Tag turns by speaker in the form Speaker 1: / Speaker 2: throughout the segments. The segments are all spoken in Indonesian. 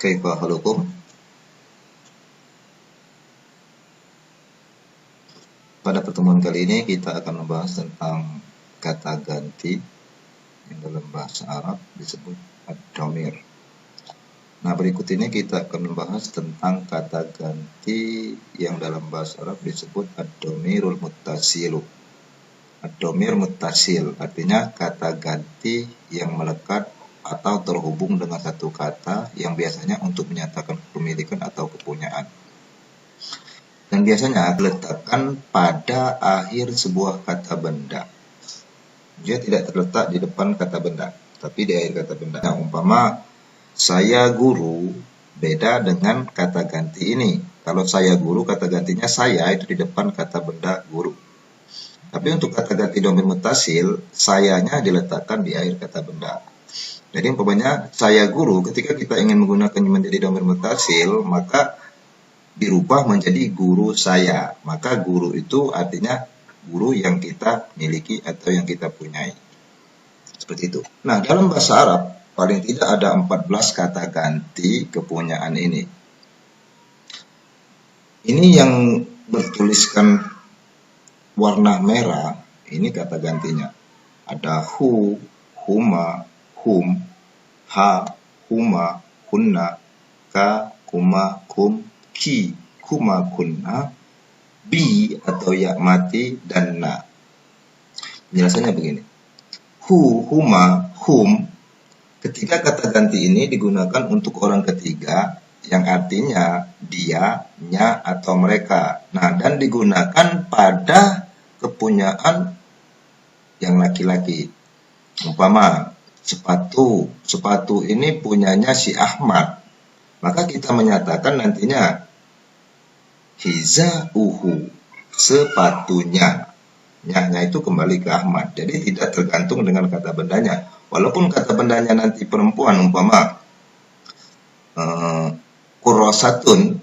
Speaker 1: Kaifa halukum? Pada pertemuan kali ini kita akan membahas tentang kata ganti yang dalam bahasa Arab disebut ad-dhamir. Nah, berikut ini kita akan membahas tentang kata ganti yang dalam bahasa Arab disebut ad-dhamirul muttasilu. Ad-dhamir muttasil artinya kata ganti yang melekat atau terhubung dengan satu kata yang biasanya untuk menyatakan kepemilikan atau kepunyaan. Dan biasanya diletakkan pada akhir sebuah kata benda. Dia tidak terletak di depan kata benda, tapi di akhir kata benda. Nah, umpama saya guru beda dengan kata ganti ini. Kalau saya guru, kata gantinya saya itu di depan kata benda guru. Tapi untuk kata ganti dhamir muttasil, sayanya diletakkan di akhir kata benda. Jadi umpamanya saya guru, ketika kita ingin menggunakannya menjadi dhamir muttasil, maka dirubah menjadi guru saya. Maka guru itu artinya guru yang kita miliki atau yang kita punyai. Seperti itu. Nah, dalam bahasa Arab paling tidak ada 14 kata ganti kepunyaan ini. Ini yang bertuliskan warna merah, ini kata gantinya. Ada hu, huma, hum, ha, huma, hunna, ka, kuma, kum, ki, kuma, kunna, bi atau ya mati, dan na. Penjelasannya begini. Hu, huma, hum, ketika kata ganti ini digunakan untuk orang ketiga, yang artinya dia, nya, atau mereka. Nah, dan digunakan pada kepunyaan yang laki-laki. Umpama, sepatu ini punyanya si Ahmad. Maka kita menyatakan nantinya hizauhu, sepatunya. Nya itu kembali ke Ahmad. Jadi tidak tergantung dengan kata bendanya. Walaupun kata bendanya nanti perempuan, umpama kurosatun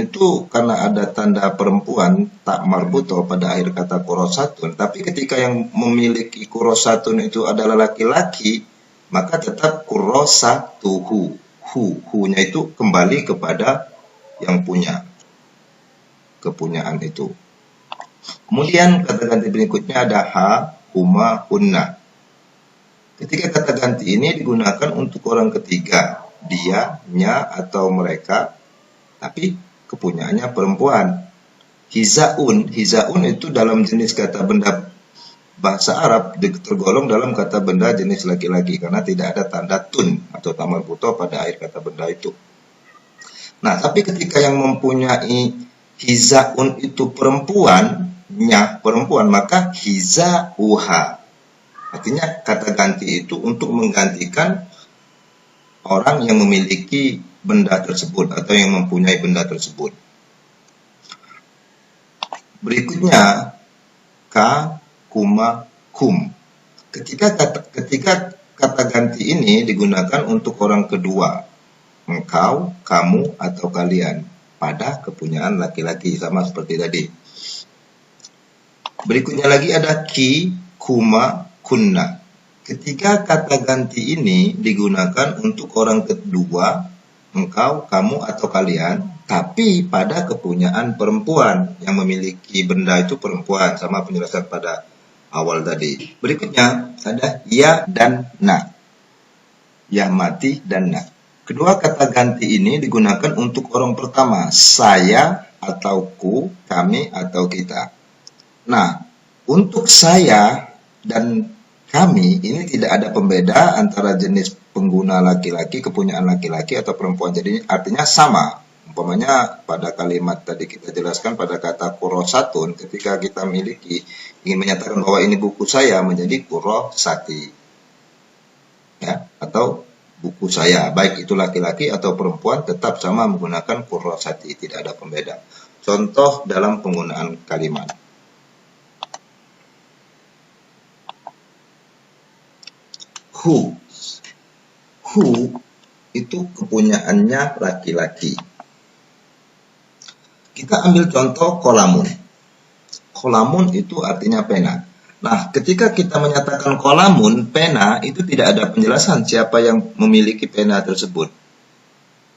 Speaker 1: itu karena ada tanda perempuan tak marbuto pada akhir kata kurosatun, tapi ketika yang memiliki kurosatun itu adalah laki-laki, maka tetap kurosatuhu, hu-nya itu kembali kepada yang punya kepunyaan itu. Kemudian kata ganti berikutnya ada ha, huma, hunna. Ketika kata ganti ini digunakan untuk orang ketiga, dia, nya, atau mereka, tapi kepunyaannya perempuan. Hizaun itu dalam jenis kata benda bahasa Arab tergolong dalam kata benda jenis laki-laki karena tidak ada tanda tun atau tamar buto pada akhir kata benda itu. Nah, tapi ketika yang mempunyai hizaun itu perempuan, nya perempuan, maka hizauha. Artinya kata ganti itu untuk menggantikan orang yang memiliki benda tersebut atau yang mempunyai benda tersebut. Berikutnya ka, kuma, kum. Ketika kata ganti ini digunakan untuk orang kedua, engkau, kamu, atau kalian, pada kepunyaan laki-laki, sama seperti tadi. Berikutnya lagi ada ki, kuma, kunna. Ketika kata ganti ini digunakan untuk orang kedua, engkau, kamu, atau kalian, tapi pada kepunyaan perempuan, yang memiliki benda itu perempuan, sama penjelasan pada awal tadi. Berikutnya ada ya dan na. Ya mati dan na. Kedua kata ganti ini digunakan untuk orang pertama, saya atau ku, kami atau kita. Nah, untuk saya dan kami ini tidak ada pembeda antara jenis pengguna laki-laki, kepunyaan laki-laki atau perempuan. Jadi artinya sama. Umpamanya pada kalimat tadi kita jelaskan pada kata kurosatun, ketika kita miliki ingin menyatakan bahwa ini buku saya menjadi kurosati. Ya, atau buku saya, baik itu laki-laki atau perempuan tetap sama menggunakan kurosati, tidak ada pembeda. Contoh dalam penggunaan kalimat. Hu itu kepunyaannya laki-laki. Kita ambil contoh kolamun. Kolamun itu artinya pena. Nah, ketika kita menyatakan kolamun, pena, itu tidak ada penjelasan siapa yang memiliki pena tersebut.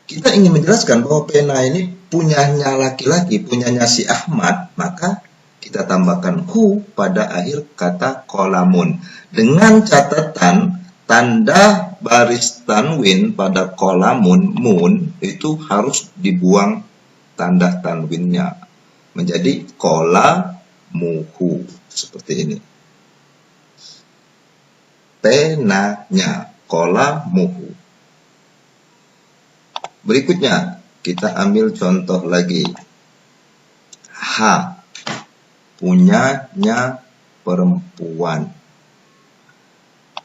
Speaker 1: kita ingin menjelaskan bahwa pena ini punyanya laki-laki, punyanya si Ahmad, maka kita tambahkan hu pada akhir kata kolamun. Dengan catatan tanda baris tanwin pada kolamun, mun, itu harus dibuang tanda tanwinnya. Menjadi kolamuhu. Seperti ini. Penanya, kolamuhu. Berikutnya, kita ambil contoh lagi. Ha, punyanya perempuan.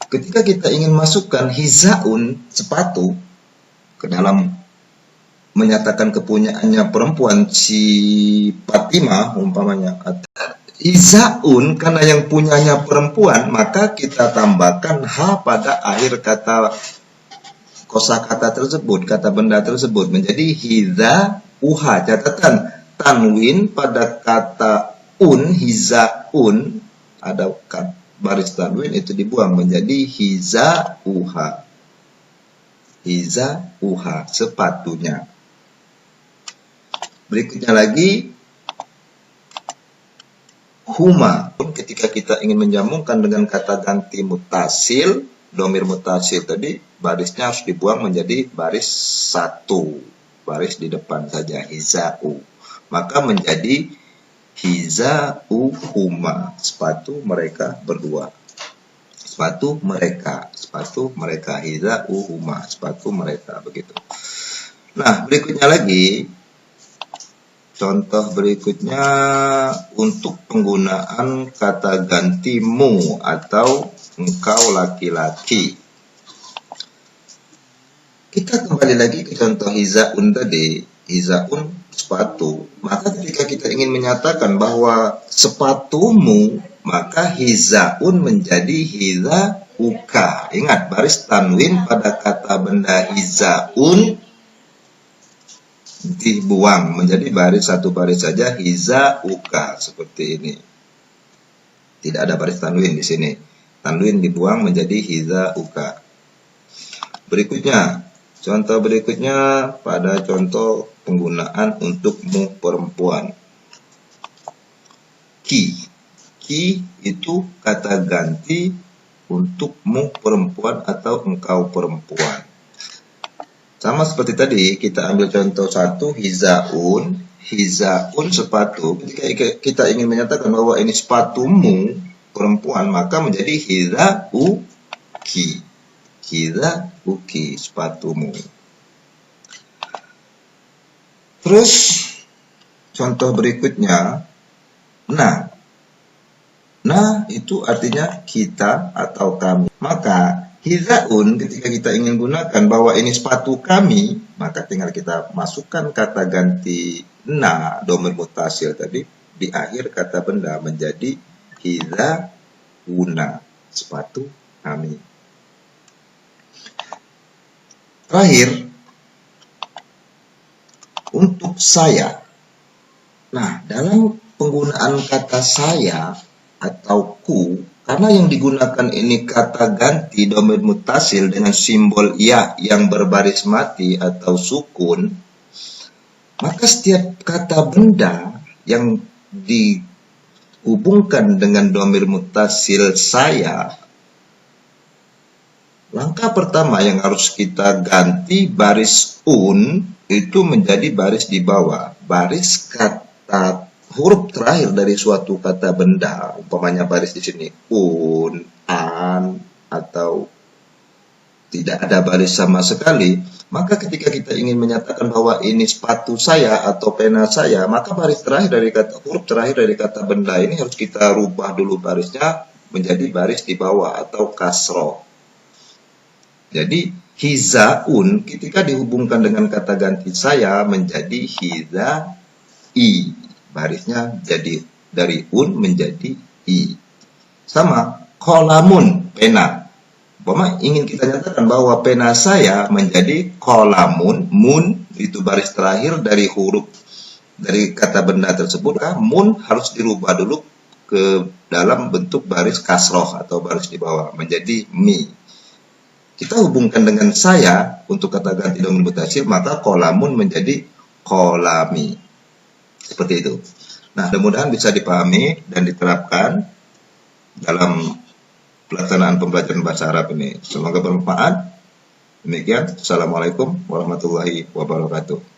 Speaker 1: Ketika kita ingin masukkan hizaun, sepatu, ke dalam menyatakan kepunyaannya perempuan, si Fatimah umpamanya, hizaun karena yang punyanya perempuan, maka kita tambahkan ha pada akhir kata kosakata tersebut, kata benda tersebut, menjadi hiza uha. Catatan tanwin pada kata hizaun, ada baris tanwin itu dibuang menjadi hiza uha. Hiza uha, sepatunya. Berikutnya lagi huma. Ketika kita ingin menjamungkan dengan kata ganti mutasil, domir mutasil tadi, barisnya harus dibuang menjadi baris satu. Baris di depan saja, hiza'u. Maka menjadi hiza'u huma. Sepatu mereka berdua. Sepatu mereka. Hiza'u huma. Sepatu mereka. Begitu. Nah, berikutnya lagi. Contoh berikutnya untuk penggunaan kata ganti mu atau engkau laki-laki. Kita kembali lagi ke contoh hizaun tadi. Hizaun sepatu. Maka ketika kita ingin menyatakan bahwa sepatumu, maka hizaun menjadi hizauka. Ingat, baris tanwin pada kata benda hizaun dibuang menjadi baris satu baris saja, hizauka, seperti ini. Tidak ada baris tanwin di sini. Tanwin dibuang menjadi hizauka. Berikutnya, contoh berikutnya pada contoh penggunaan untuk mu perempuan. Ki. Ki itu kata ganti untuk mu perempuan atau engkau perempuan. Sama seperti tadi, kita ambil contoh satu, hizaun. Hizaun sepatu. Ketika kita ingin menyatakan bahwa ini sepatumu perempuan, maka menjadi hizauki. Hizauki, sepatumu. Terus, contoh berikutnya, nah. Nah, itu artinya kita atau kami. Maka, hizaun ketika kita ingin gunakan bahwa ini sepatu kami, maka tinggal kita masukkan kata ganti na, domir mutasil tadi, di akhir kata benda menjadi hizauna, sepatu kami. Terakhir, untuk saya. Nah, dalam penggunaan kata saya atau ku, karena yang digunakan ini kata ganti domir mutasil dengan simbol ya yang berbaris mati atau sukun, maka setiap kata benda yang dihubungkan dengan domir mutasil saya, langkah pertama yang harus kita ganti baris itu menjadi baris di bawah. Baris kata huruf terakhir dari suatu kata benda, umpamanya baris di sini an, atau tidak ada baris sama sekali, maka ketika kita ingin menyatakan bahwa ini sepatu saya atau pena saya, maka baris terakhir dari kata huruf terakhir dari kata benda ini harus kita rubah dulu barisnya menjadi baris di bawah atau kasroh. Jadi hizaun ketika dihubungkan dengan kata ganti saya menjadi hizai. Barisnya jadi dari menjadi i. Sama kolamun, pena. Umpama ingin kita nyatakan bahwa pena saya menjadi kolamun, mun itu baris terakhir dari huruf dari kata benda tersebut, mun harus dirubah dulu ke dalam bentuk baris kasroh atau baris di bawah menjadi mi. kita hubungkan dengan saya untuk kata ganti domir mutasil, maka kolamun menjadi kolami. Seperti itu. Nah, mudah-mudahan bisa dipahami dan diterapkan dalam pelaksanaan pembelajaran bahasa Arab ini. Semoga bermanfaat. Demikian. Assalamualaikum warahmatullahi wabarakatuh.